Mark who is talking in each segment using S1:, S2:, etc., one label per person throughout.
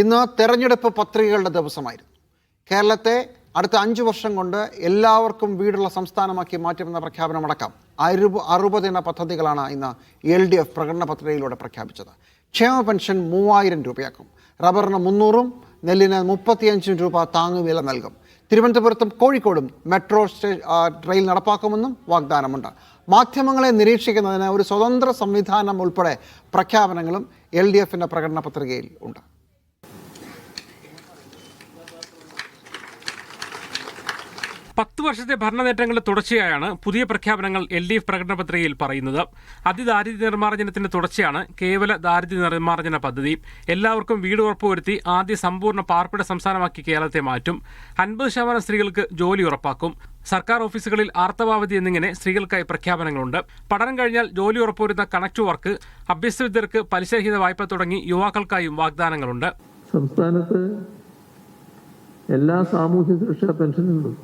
S1: ഇന്ന് തെരഞ്ഞെടുപ്പ് പത്രികകളുടെ ദിവസമായിരുന്നു. കേരളത്തെ അടുത്ത 5 വർഷം കൊണ്ട് എല്ലാവർക്കും വീടുള്ള സംസ്ഥാനമാക്കി മാറ്റുമെന്ന പ്രഖ്യാപനമടക്കം 60 പദ്ധതികളാണ് ഇന്ന് LDF പ്രകടന പത്രികയിലൂടെ പ്രഖ്യാപിച്ചത്. ക്ഷേമ പെൻഷൻ 3000 രൂപയാക്കും. റബ്ബറിന് 300-ഉം നെല്ലിന് 35 രൂപ താങ്ങുവില നൽകും. തിരുവനന്തപുരത്തും കോഴിക്കോടും മെട്രോ റെയിൽ നടപ്പാക്കുമെന്നും വാഗ്ദാനമുണ്ട്. മാധ്യമങ്ങളെ നിരീക്ഷിക്കുന്നതിന് ഒരു സ്വതന്ത്ര സംവിധാനം ഉൾപ്പെടെ പ്രഖ്യാപനങ്ങളും LDFിൻ്റെ പ്രകടന പത്രികയിൽ ഉണ്ട്.
S2: പത്ത് വർഷത്തെ ഭരണ നേട്ടങ്ങളുടെ തുടർച്ചയായാണ് പുതിയ പ്രഖ്യാപനങ്ങൾ LDF പ്രകടന പത്രികയിൽ പറയുന്നത്. അതിദാരിദ്ര്യ നിർമ്മാർജ്ജനത്തിന്റെ തുടർച്ചയാണ് കേവല ദാരിദ്ര്യ നിർമ്മാർജ്ജന പദ്ധതി. എല്ലാവർക്കും വീട് ഉറപ്പുവരുത്തി ആദ്യ സമ്പൂർണ്ണ പാർപ്പിട സംസ്ഥാനമാക്കി കേരളത്തെ മാറ്റും. 50% സ്ത്രീകൾക്ക് ജോലി ഉറപ്പാക്കും. സർക്കാർ ഓഫീസുകളിൽ ആർത്തവാവധി എന്നിങ്ങനെ സ്ത്രീകൾക്കായി പ്രഖ്യാപനങ്ങളുണ്ട്. പഠനം കഴിഞ്ഞാൽ ജോലി ഉറപ്പുവരുന്ന കണക്ട് വർക്ക്, അഭ്യസ്തവിദ്യർക്ക് പലിശരഹിത വായ്പ തുടങ്ങി യുവാക്കൾക്കായും വാഗ്ദാനങ്ങളുണ്ട്.
S3: സംസ്ഥാനത്ത് എല്ലാ സാമൂഹ്യ സുരക്ഷാ പെൻഷനുകളും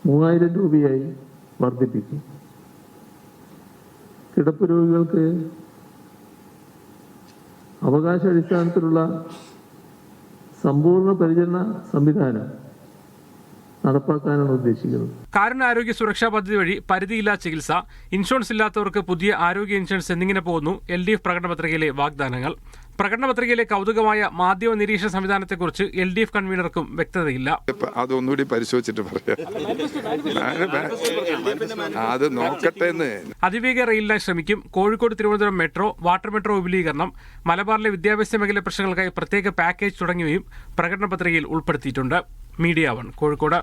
S3: 3000 രൂപയായി വർദ്ധിപ്പിക്കും. കിടപ്പ് രോഗികൾക്ക് അവകാശാടിസ്ഥാനത്തിലുള്ള സമ്പൂർണ്ണ പരിചരണ സംവിധാനം നടപ്പാക്കാനാണ് ഉദ്ദേശിക്കുന്നത്.
S2: കാരുണ്യ സുരക്ഷാ പദ്ധതി വഴി പരിധിയില്ലാ ചികിത്സ, ഇൻഷുറൻസ് ഇല്ലാത്തവർക്ക് പുതിയ ആരോഗ്യ ഇൻഷുറൻസ് എന്നിങ്ങനെ പോകുന്നു LDF പ്രകടന പത്രികയിലെ വാഗ്ദാനങ്ങൾ. പ്രകടന പത്രികയിലെ കൗതുകമായ മാധ്യമ നിരീക്ഷണ സംവിധാനത്തെക്കുറിച്ച് LDF കൺവീനർക്കും വ്യക്തതയില്ല.
S4: അതൊന്നുകൂടി പരിശോധിച്ചിട്ട് പറയാം. അത് നോക്കട്ടെ.
S2: അതിവേഗ റെയിലിനായി ശ്രമിക്കും. Kozhikode Thiruvananthapuram metro, water metro വിപുലീകരണം, മലബാറിലെ വിദ്യാഭ്യാസ മേഖല പ്രശ്നങ്ങൾക്കായി പ്രത്യേക പാക്കേജ് തുടങ്ങിയവയും പ്രകടന പത്രികയിൽ ഉൾപ്പെടുത്തിയിട്ടുണ്ട്. മീഡിയ 1 കോഴിക്കോട്.